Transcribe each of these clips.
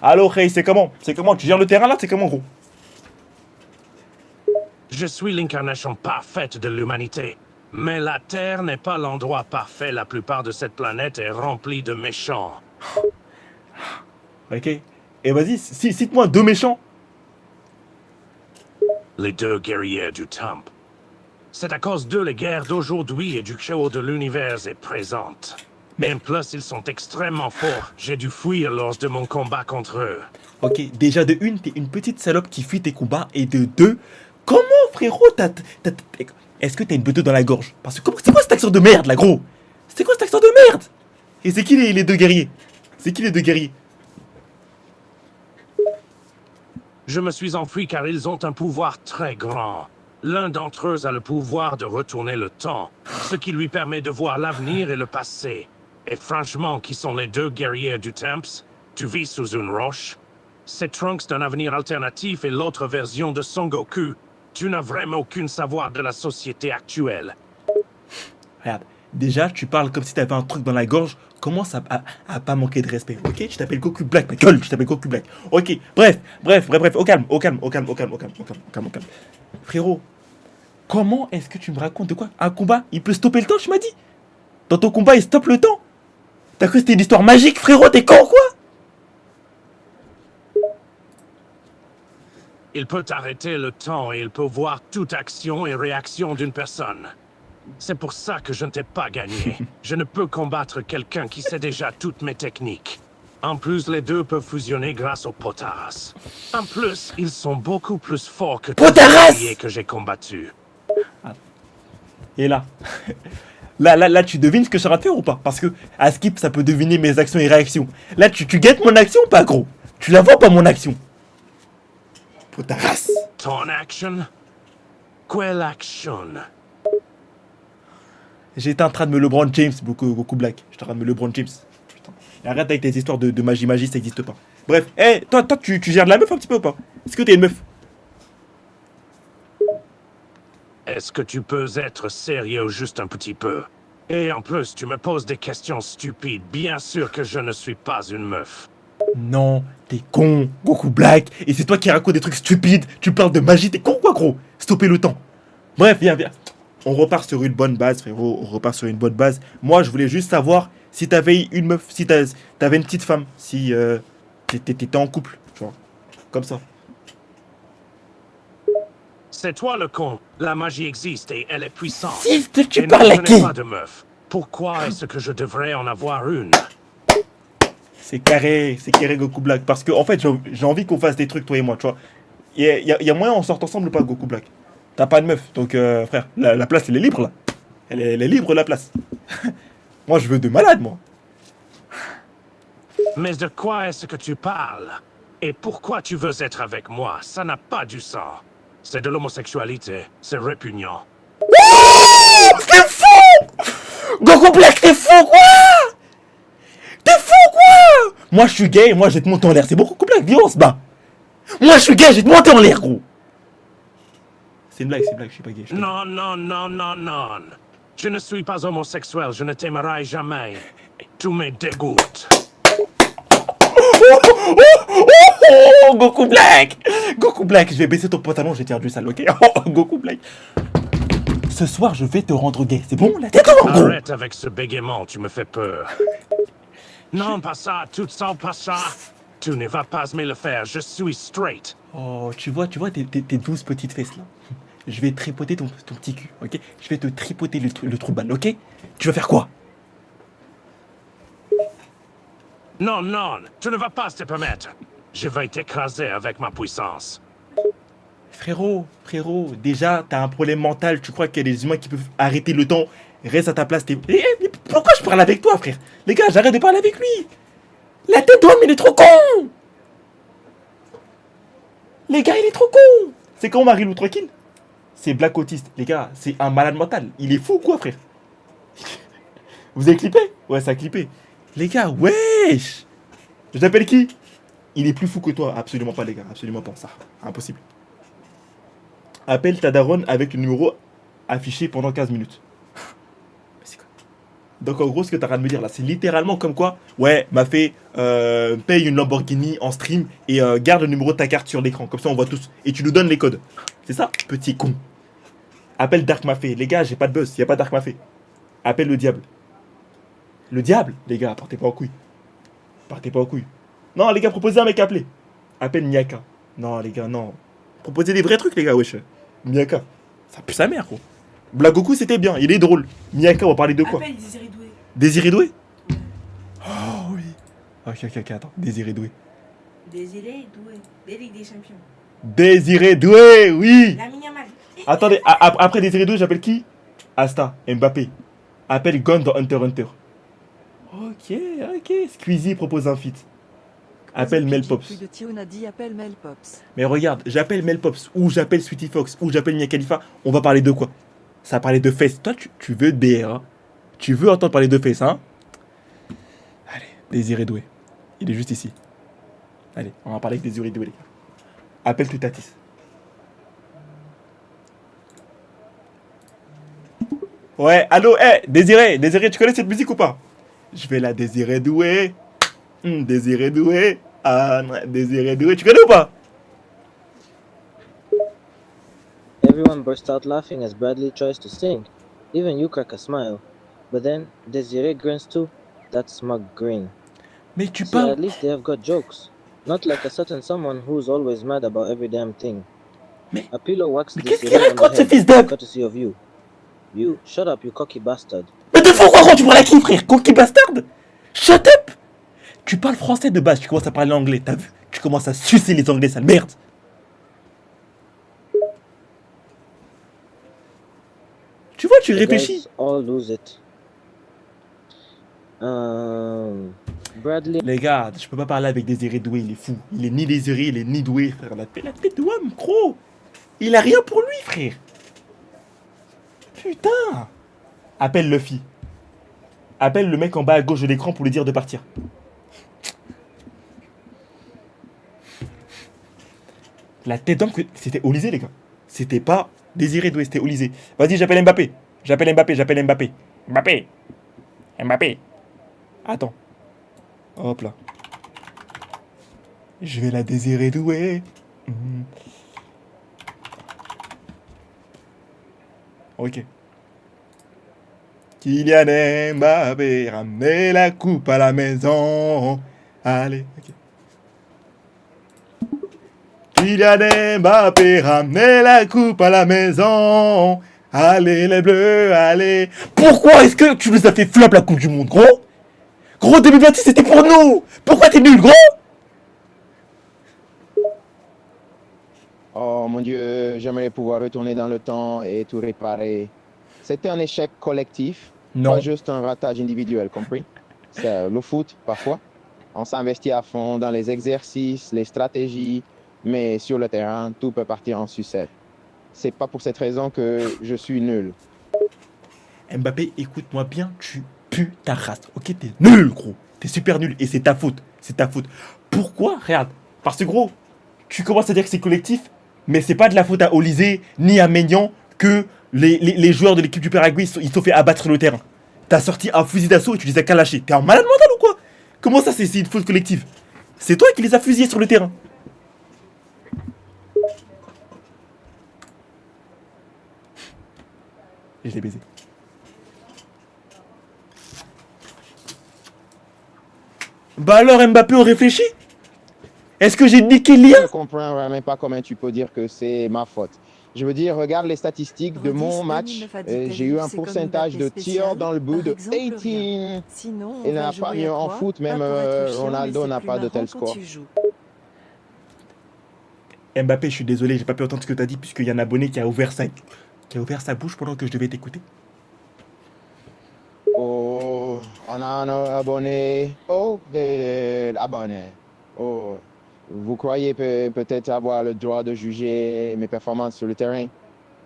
Allô, Ray, c'est comment? C'est comment? Tu gères le terrain là? C'est comment, gros? Je suis l'incarnation parfaite de l'humanité. Mais la Terre n'est pas l'endroit parfait. La plupart de cette planète est remplie de méchants. Ok. Et vas-y, cite-moi deux méchants. Les deux guerriers du temple. C'est à cause d'eux les guerres d'aujourd'hui et du chaos de l'univers est présente. Mais, Et en plus, ils sont extrêmement forts. J'ai dû fuir lors de mon combat contre eux. ok, déjà de une, t'es une petite salope qui fuit tes combats. Et de deux, comment, frérot, est-ce que t'as une beuteuse dans la gorge? Parce que c'est quoi cet accent de merde, là, gros? C'est quoi cet accent de merde? Et c'est qui les deux guerriers? C'est qui les deux guerriers? Je me suis enfui car ils ont un pouvoir très grand. L'un d'entre eux a le pouvoir de retourner le temps, ce qui lui permet de voir l'avenir et le passé. Et franchement, qui sont les deux guerriers du Temps? Tu vis sous une roche? C'est Trunks d'un avenir alternatif et l'autre version de Son Goku. Tu n'as vraiment aucun savoir de la société actuelle. Regarde, déjà, tu parles comme si t'avais un truc dans la gorge. Commence à pas manquer de respect, ok? Tu t'appelles Goku Black, ma gueule, tu t'appelles Goku Black. Ok, bref, au calme, au calme, au calme, au calme, au calme, au calme, au calme, au calme. Frérot, comment est-ce que tu me racontes de quoi? Un combat, il peut stopper le temps, tu m'as dit? Dans ton combat, il stoppe le temps? T'as cru que c'était une histoire magique, frérot? T'es con, quoi? Il peut arrêter le temps et il peut voir toute action et réaction d'une personne. C'est pour ça que je ne t'ai pas gagné. Je ne peux combattre quelqu'un qui sait déjà toutes mes techniques. En plus, les deux peuvent fusionner grâce aux Potaras. En plus, ils sont beaucoup plus forts que tous les Potaras! guerriers que j'ai combattus. Et là, là, tu devines ce que je raté ou pas? Parce que à Skip, ça peut deviner mes actions et réactions. Là, tu guettes mon action ou pas, gros? Tu la vois pas, mon action? Potaras! Ton action? Quelle action? J'étais en train de me LeBron James, Goku Black. J'étais en train de me LeBron James. Putain. Et arrête avec tes histoires de magie, ça existe pas. Bref, hey, toi, tu gères de la meuf un petit peu ou pas? Est-ce que t'es une meuf? Est-ce que tu peux être sérieux juste un petit peu? Et en plus, tu me poses des questions stupides. Bien sûr que je ne suis pas une meuf. Non, t'es con, Goku Black. Et c'est toi qui racontes des trucs stupides. Tu parles de magie, t'es con quoi, gros? Stoppez le temps. Bref, viens. On repart sur une bonne base, frérot. On repart sur une bonne base. Moi, je voulais juste savoir si t'avais une meuf, si t'avais une petite femme, si t'étais en couple, tu vois. Comme ça. C'est toi le con. La magie existe et elle est puissante. Si tu Et non, parles à je qui? n'ai pas de meuf. Pourquoi est-ce que je devrais en avoir une? C'est carré Goku Black. Parce que, en fait, j'ai envie qu'on fasse des trucs, toi et moi, tu vois. Y a moyen, on sorte ensemble ou pas, Goku Black? T'as pas de meuf, donc, frère, la place, elle est libre, là. Elle est libre, la place. Moi, je veux de malade, moi. Mais de quoi est-ce que tu parles? Et pourquoi tu veux être avec moi? Ça n'a pas du sens. C'est de l'homosexualité. C'est répugnant. T'es fou! Goku Black, t'es fou, quoi? T'es fou, quoi? Moi, je suis gay, moi, je vais te monter en l'air. C'est beaucoup Goku Black, viens, on se bat. Moi, je suis gay, je vais te monter en l'air, gros. C'est une blague, je suis pas gay. Non, non, non, non, non. Je ne suis pas homosexuel. Je ne t'aimerai jamais. Tu me dégoûtes. Oh, Goku Black! Goku Black, je vais baisser ton pantalon, je vais te faire du sale, ok? Oh, Goku Black. Ce soir, je vais te rendre gay. C'est bon? La tête en gros. Arrête avec ce bégaiement, tu me fais peur. Non, pas ça, tout ça, pas ça. Tu ne vas pas me le faire, je suis straight. Oh, tu vois tes 12 petites fesses là. Je vais tripoter ton petit cul, ok? Je vais te tripoter le trou de balle, ok? Tu vas faire quoi? Non, non, tu ne vas pas te permettre. Je vais t'écraser avec ma puissance. Frérot, déjà, t'as un problème mental. Tu crois qu'il y a des humains qui peuvent arrêter le temps? Reste à ta place. Mais pourquoi je parle avec toi, frère? Les gars, j'arrête de parler avec lui. La tête d'homme, il est trop con. Les gars, il est trop con. C'est quand Marilou, tranquille? C'est Black Autiste. Les gars, c'est un malade mental. Il est fou, quoi, frère? Vous avez clippé? Ouais, ça a clippé. Les gars, wesh. Je t'appelle qui? Il est plus fou que toi. Absolument pas, les gars. Absolument pas. Ça, impossible. Appelle ta daronne avec le numéro affiché pendant 15 minutes. C'est quoi? Donc en gros, ce que t'as rien de me dire là, c'est littéralement comme quoi, ouais, m'a fait paye une Lamborghini en stream et garde le numéro de ta carte sur l'écran, comme ça on voit tous. Et tu nous donnes les codes. C'est ça, petit con. Appelle Dark Mafé. Les gars, j'ai pas de buzz, y a pas Dark Mafé. Appelle le diable. Le diable, les gars, partez pas en couille. Partez pas en couille. Non, les gars, proposez un mec appelé. Appelle Miaka. Non, les gars, non. Proposez des vrais trucs, les gars, wesh. Miaka. Ça pue sa mère, gros. Blagoku, c'était bien, il est drôle. Miaka, on va parler de quoi? Appelle Désiré Doué. Désiré Doué? Oh oui. Ok, attends. Désiré Doué. Désiré Doué. Des Ligues des Champions. Désiré Doué, oui. La Yamal. Attendez, après Désiré Doué, j'appelle qui? Asta, Mbappé. Appelle Gon dans Hunter x Hunter. Ok. Squeezie propose un feat. Appelle Mel Pops. Plus de Tion a dit appelle Mel Pops. Mais regarde, j'appelle Mel Pops, ou j'appelle Sweetie Fox, ou j'appelle Mia Khalifa. On va parler de quoi? Ça va parler de Face. Toi, tu veux BR, hein? Tu veux entendre parler de Face, hein? Allez, Désiré Doué. Il est juste ici. Allez, on va parler avec Désiré Doué, les gars. Appelle Tutatis. Ouais, allô, Désiré, tu connais cette musique ou pas? Je vais la Désiré Doué. Désiré Doué. Ah, Désiré Doué, tu connais ou pas? Everyone burst out laughing as Bradley tries to sing. Even you crack a smile. But then Desiree grins too. That smug grin. Mais tu See, parles. at least they have got jokes. Not like a certain someone who's always mad about every damn thing. Mais- A pillow waxed Mais qu'est-ce qu'il Desiree on raconte, the ce head, fils d'up? courtesy of you. You, shut up, you cocky bastard. Mais de fou, quoi, tu parles à qui, frère? Coquille bastard? Shut up! Tu parles français de base, tu commences à parler anglais, t'as vu? Tu commences à sucer les anglais, sale merde! Tu vois, tu The réfléchis. guys all lose it. Bradley. Les gars, je peux pas parler avec Désiré Doué, il est fou. Il est ni désiré, il est ni doué, frère. La tête de Wam, gros. Il a rien pour lui, frère. Putain. Appelle Luffy. Appelle le mec en bas à gauche de l'écran pour lui dire de partir. La tête d'homme, c'était Olysée, les gars. C'était pas Désiré Doué, c'était Olysée. Vas-y, j'appelle Mbappé. Mbappé. Attends. Hop là. Je vais la Désiré Doué. Ok. Kylian Mbappé, ramenez la coupe à la maison. Allez, ok. Kylian Mbappé, ramenez la coupe à la maison. Allez les bleus, allez. Pourquoi est-ce que tu nous as fait flop la coupe du monde, gros? Gros, 2026 c'était pour nous. Pourquoi t'es nul, gros? Oh mon Dieu, j'aimerais pouvoir retourner dans le temps et tout réparer. C'était un échec collectif, Non. pas juste un ratage individuel, compris? C'est le foot, parfois. On s'investit à fond dans les exercices, les stratégies, mais sur le terrain, tout peut partir en sucette. C'est pas pour cette raison que je suis nul. Mbappé, écoute-moi bien, tu pues ta race. Ok, t'es nul, gros. T'es super nul et c'est ta faute. Pourquoi? Regarde. Parce que, gros, tu commences à dire que c'est collectif, mais c'est pas de la faute à Olysée ni à Maignan que les joueurs de l'équipe du Paraguay ils sont fait abattre sur le terrain. T'as sorti un fusil d'assaut et tu les as calachés. T'es un malade mental ou quoi? Comment ça, c'est une faute collective? C'est toi qui les as fusillés sur le terrain. Et je l'ai baisé. Bah alors Mbappé, on réfléchit? Est-ce que j'ai niqué Je l'IA? ne comprends vraiment pas comment tu peux dire que c'est ma faute. Je veux dire, regarde les statistiques de mon match. J'ai eu un pourcentage de tirs dans le but de 18. Sinon, Il n'a pas mieux en foot, même Ronaldo n'a pas de tel score. Mbappé, je suis désolé, j'ai pas pu entendre ce que t'as dit puisqu'il y a un abonné qui a ouvert sa bouche pendant que je devais t'écouter. Oh, on a un abonné. Oh, des abonnés. Oh, vous croyez peut-être avoir le droit de juger mes performances sur le terrain?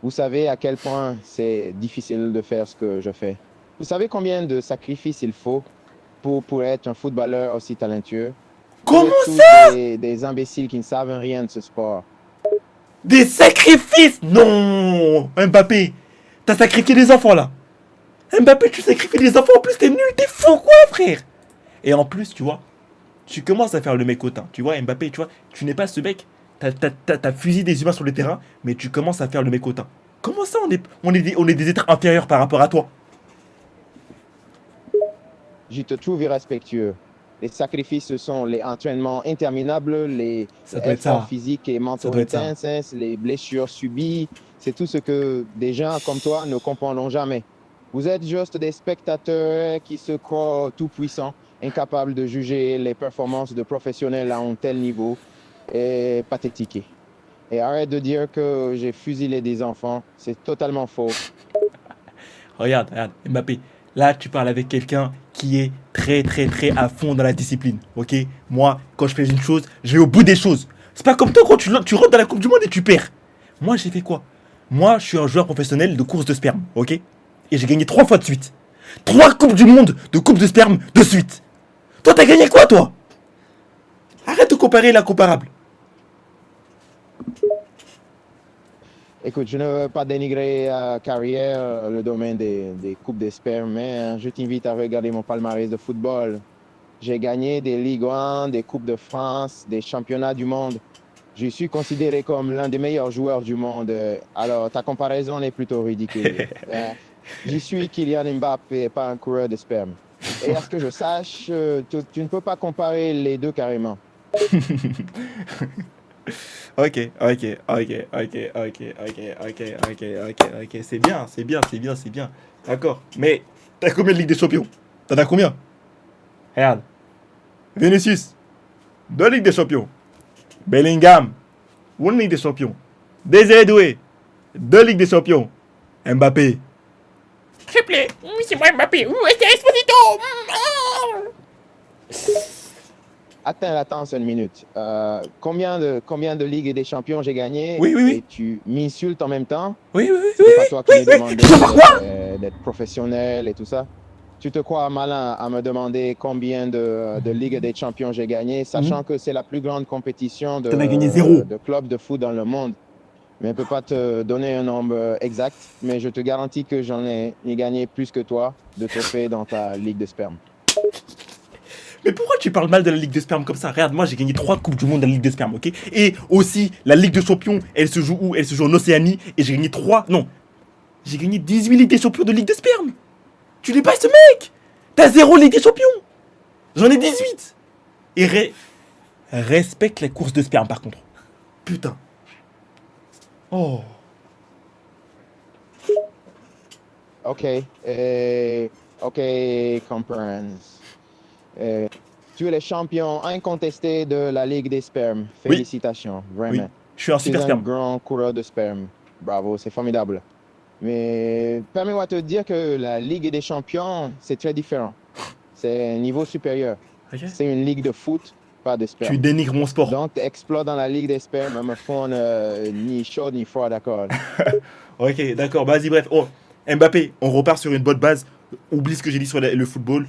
Vous savez à quel point c'est difficile de faire ce que je fais. Vous savez combien de sacrifices il faut pour être un footballeur aussi talentueux? Comment Vous êtes ça? tous des imbéciles qui ne savent rien de ce sport. Des sacrifices? Non! Mbappé, t'as sacrifié des enfants là. Mbappé, tu sacrifies les enfants, en plus t'es nul, t'es fou quoi, frère. Et en plus, tu vois, tu commences à faire le mec hautain. Tu vois, Mbappé, tu vois, tu n'es pas ce mec, t'as fusillé des humains sur le terrain, mais tu commences à faire le mec hautain. Comment ça, on est des êtres inférieurs par rapport à toi? Je te trouve irrespectueux. Les sacrifices sont les entraînements interminables, les Ça doit être efforts ça. physiques et mentaux Ça doit être ça. intenses, les blessures subies. C'est tout ce que des gens comme toi ne comprendront jamais. Vous êtes juste des spectateurs qui se croient tout-puissants, incapables de juger les performances de professionnels à un tel niveau et pathétique. Et arrête de dire que j'ai fusillé des enfants, c'est totalement faux. Regarde, regarde, Mbappé. Là, tu parles avec quelqu'un qui est très, très, très à fond dans la discipline. Ok? Moi, quand je fais une chose, je vais au bout des choses. C'est pas comme toi quand tu rentres dans la Coupe du Monde et tu perds. Moi, j'ai fait quoi? Moi, je suis un joueur professionnel de course de sperme. Ok? Et j'ai gagné 3 fois de suite. 3 Coupes du Monde de coupe de sperme de suite. Toi, t'as gagné quoi, toi? Arrête de comparer l'incomparable. Écoute, je ne veux pas dénigrer carrière, le domaine des coupes de sperme, mais je t'invite à regarder mon palmarès de football. J'ai gagné des Ligue 1, des Coupes de France, des championnats du monde. Je suis considéré comme l'un des meilleurs joueurs du monde. Alors, ta comparaison est plutôt ridicule. Je suis Kylian Mbappé, pas un coureur de sperme. Et à ce que je sache, tu ne peux pas comparer les deux carrément. Ok, ok, ok, ok, ok, ok, ok, ok, ok, ok. C'est bien, c'est bien, c'est bien, c'est bien. D'accord. Mais t'as combien de Ligue des Champions? T'en as combien? Regarde. Vinicius, 2 Ligues des Champions. Bellingham, 1 Ligue des Champions. Désiré Doué, 2 Ligues des Champions. Mbappé. Triplé. Oui, c'est moi Mbappé. Oui, c'est Esposito. Attends une minute. Combien de Ligues des Champions j'ai gagné? Oui, oui, oui. Et tu m'insultes en même temps? Oui, oui, oui, C'est oui, pas toi qui me demandais Tu vois quoi? d'être professionnel et tout ça. Tu te crois malin à me demander combien de Ligue des Champions j'ai gagné, sachant que c'est la plus grande compétition T'en as gagné 0. de clubs de foot dans le monde. Mais je ne peux pas te donner un nombre exact, mais je te garantis que j'en ai gagné plus que toi de trophées dans ta Ligue de sperme. Mais pourquoi tu parles mal de la Ligue de sperme comme ça? Regarde, moi j'ai gagné 3 Coupes du Monde de la Ligue de sperme, ok? Et aussi, la Ligue de Champions, elle se joue où? Elle se joue en Océanie. Et j'ai gagné 3. Non. J'ai gagné 18 Ligues des Champions de Ligue de sperme. Tu n'es pas ce mec. T'as 0 Ligue des Champions. J'en ai 18. Et respecte la course de sperme par contre. Putain. Oh. Ok, ok, comprends. Tu es le champion incontesté de la Ligue des spermes. Oui. Félicitations, Oui. vraiment. Je suis un Tu es super un sperme. grand coureur de sperme. Bravo, c'est formidable. Mais permets-moi de te dire que la Ligue des champions, c'est très différent. C'est un niveau supérieur. Ok. C'est une ligue de foot, pas de sperme. Tu dénigres mon sport. Donc, tes exploits dans la Ligue des spermes me font ni chaud ni froid, d'accord. Ok, d'accord. Vas-y, bref. Oh, Mbappé, on repart sur une bonne base. Oublie ce que j'ai dit sur le football.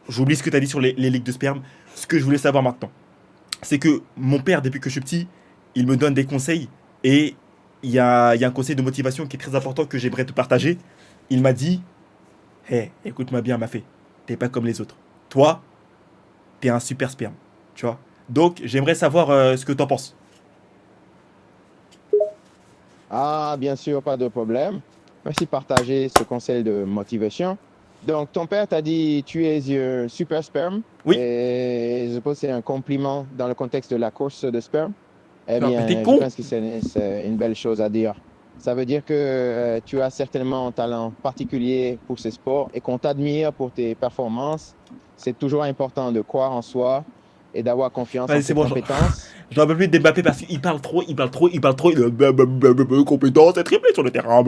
J'oublie ce que tu as dit sur les ligues de sperme. Ce que je voulais savoir maintenant, c'est que mon père, depuis que je suis petit, il me donne des conseils. Et il y a un conseil de motivation qui est très important que j'aimerais te partager. Il m'a dit, hé, écoute-moi bien, Mbappé. T'es pas comme les autres. Toi, t'es un super sperme. Tu vois. Donc, j'aimerais savoir ce que t'en penses. Ah, bien sûr, pas de problème. Merci de partager ce conseil de motivation. Donc, ton père t'a dit tu es un super sperme. Oui. Et je suppose que c'est un compliment dans le contexte de la course de sperme. Eh Non, bien, mais t'es je con. pense que c'est une belle chose à dire. Ça veut dire que tu as certainement un talent particulier pour ce sport et qu'on t'admire pour tes performances. C'est toujours important de croire en soi et d'avoir confiance en Vas-y, ses c'est bon, compétences. J'en peux plus de Mbappé parce qu'il parle trop, il parle trop. Il a compétence et triplé sur le terrain.